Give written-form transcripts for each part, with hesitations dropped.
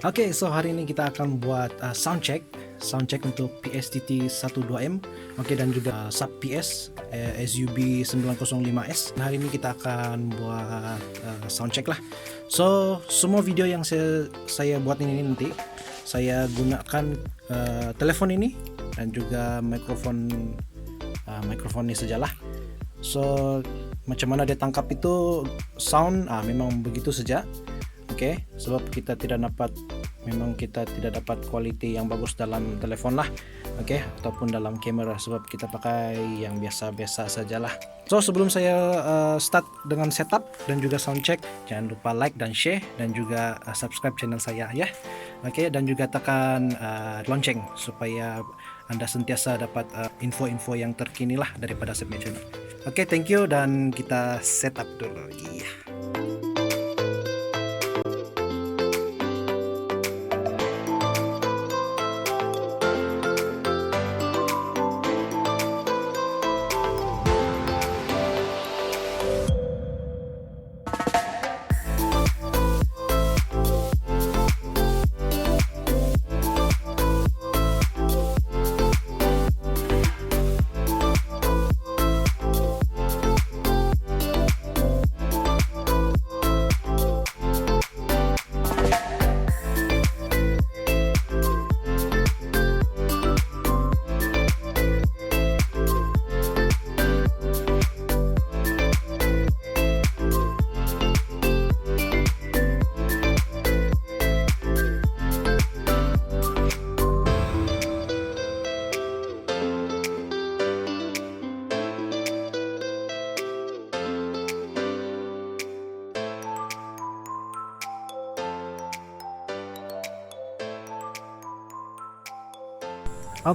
Oke, so hari ini kita akan buat sound check untuk PS TT-12M, dan juga sub PS SUB905s. Hari ini kita akan buat sound check lah. So semua video yang saya buat ini nanti saya gunakan telepon ini dan juga mikrofon ini sajalah. So macam mana dia tangkap itu sound, memang begitu saja. Sebab kita tidak dapat quality yang bagus dalam telepon lah, ataupun dalam kamera, sebab kita pakai yang biasa-biasa sajalah. So sebelum saya start dengan setup dan juga sound check, jangan lupa like dan share dan juga subscribe channel saya ya. Dan juga tekan lonceng supaya Anda sentiasa dapat info-info yang terkini lah daripada SUB905 channel. Thank you, dan kita setup dulu.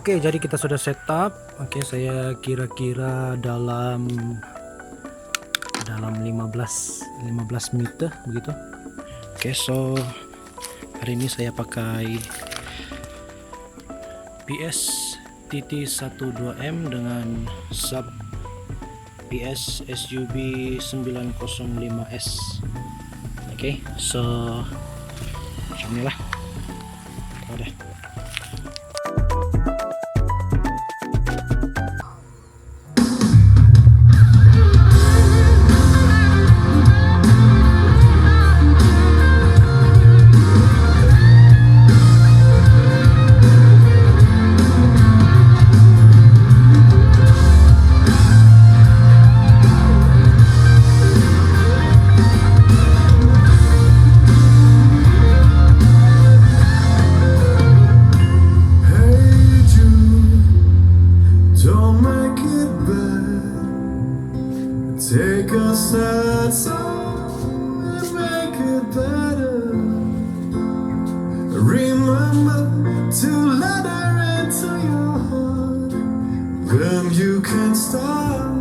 Jadi kita sudah setup. Saya kira-kira dalam 15 menit begitu. So hari ini saya pakai PS TT-12M dengan sub PS SUB905s. So macam inilah. Take a sad song and make it better. Remember to let her into your heart. Then you can start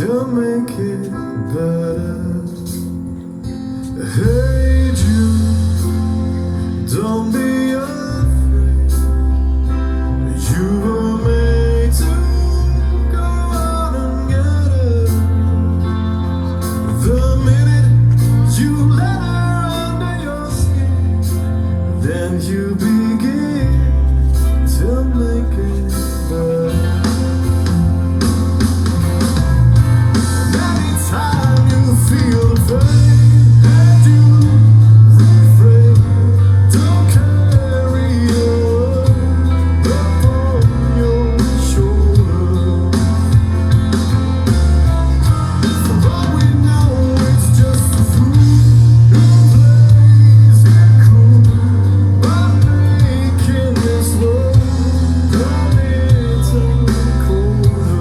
to make it better. Hey Jude, don't be afraid. You were made to go out and get it. The minute you let her under your skin, then you begin to make it better. Anytime you feel afraid, that you refrain. Don't carry your world upon your shoulder. For all we know, it's just a fool who plays it cool by making this world a little colder.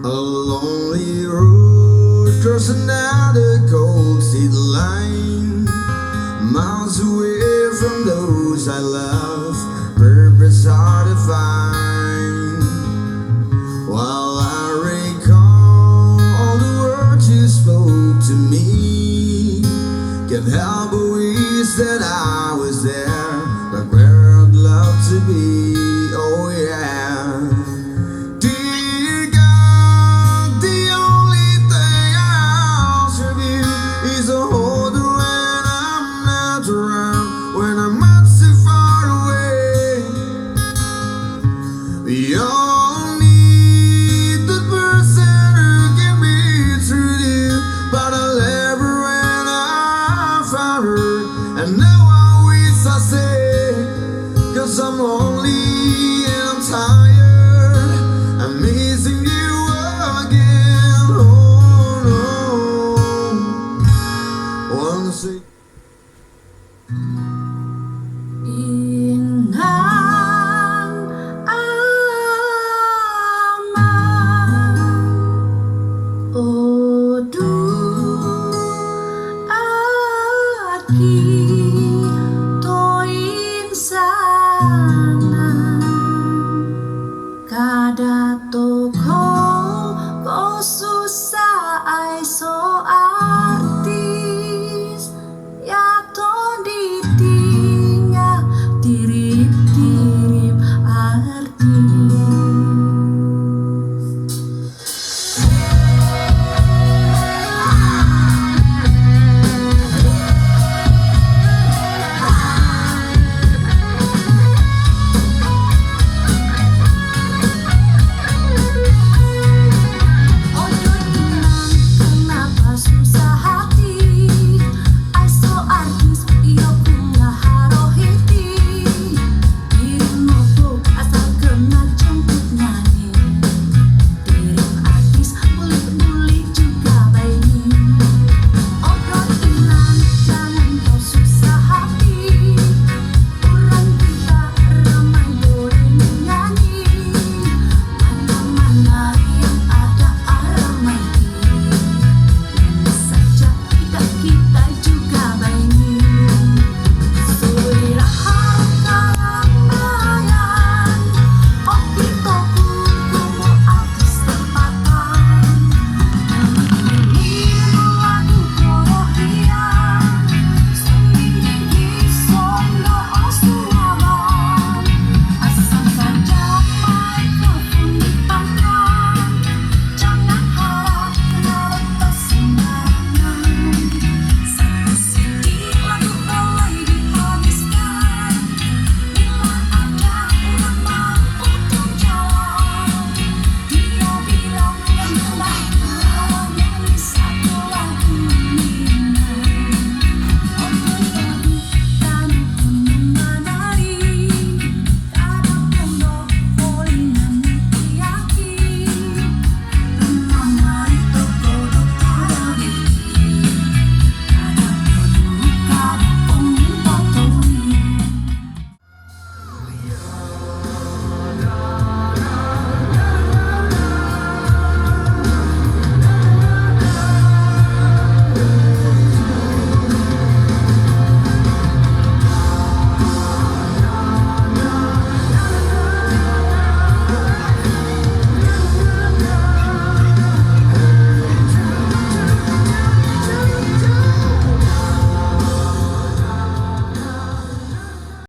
A lonely road just another gold city line, miles away from those I love. Purpose hard to find. While I recall all the words you closer.